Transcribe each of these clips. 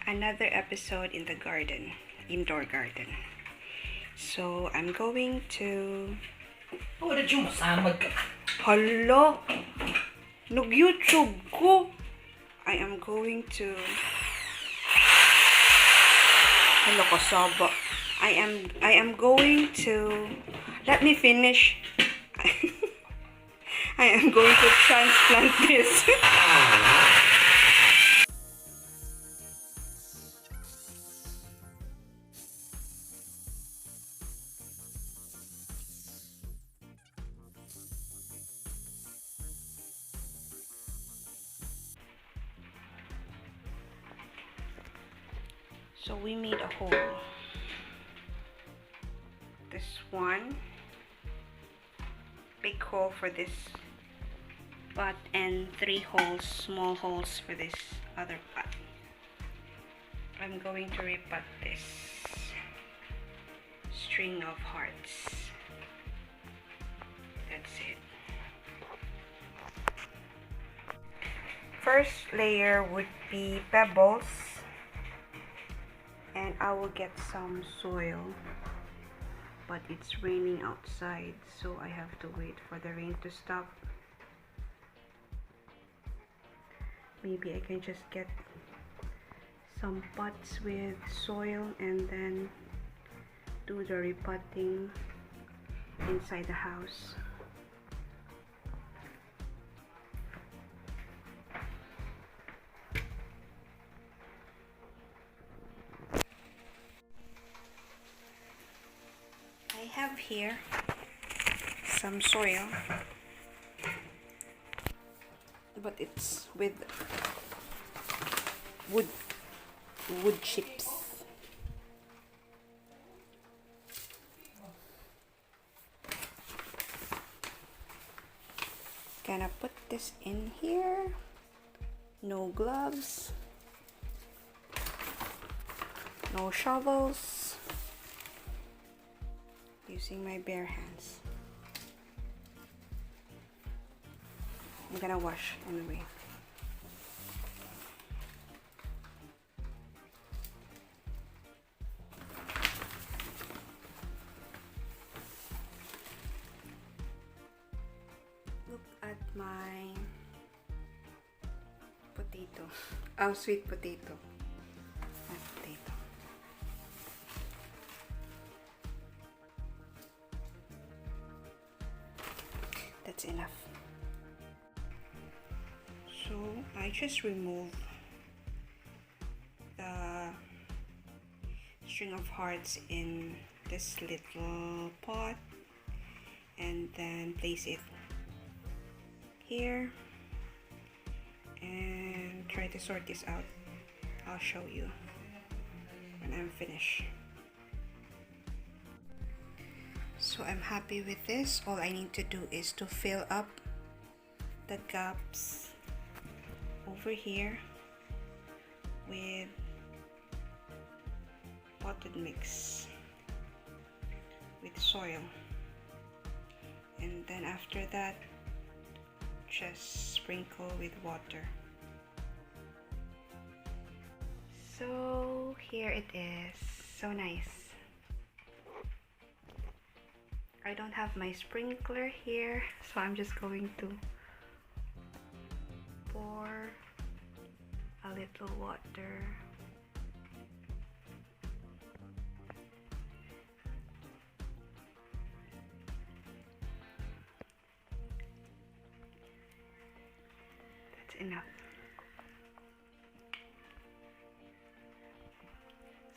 another episode in the garden, indoor garden. So I'm going to... Oh, na Diyo, masamag ka. Hala! Nag-YouTube ko! I am going to... Hala, kasaba. I am going to... Let me finish. I am going to transplant this. So we made a hole. This one big hole for this pot and 3 holes, small holes for this other pot. I'm going to repot this string of hearts. That's it. First layer would be pebbles. And I will get some soil, but it's raining outside, so I have to wait for the rain to stop. Maybe I can just get some pots with soil and then do the repotting inside the house. I have here some soil, but it's with wood chips. Gonna put this in here. No gloves, no shovels. Using my bare hands. I'm gonna wash anyway. Look at my potato. Oh, sweet potato. My potato. That's enough. So I just remove the string of hearts in this little pot and then place it here and try to sort this out. I'll show you when I'm finished. So I'm happy with this. All I need to do is to fill up the gaps over here with potted mix with soil, and then after that just sprinkle with water. So here it is. So nice. I don't have my sprinkler here, so I'm just going to pour a little water. That's enough.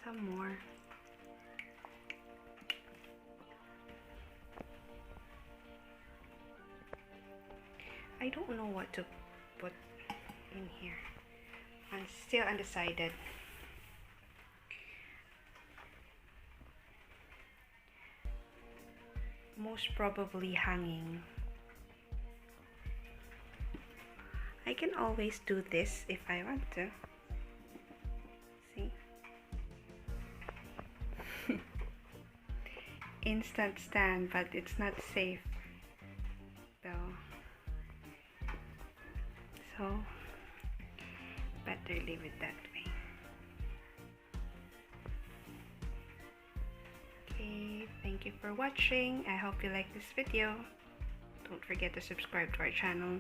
Some more. I don't know what to put in here. I'm still undecided. Most probably hanging. I can always do this if I want to. See? Instant stand, but it's not safe though. So better leave it that way. thank you for watching. I hope you like this video. Don't forget to subscribe to our channel.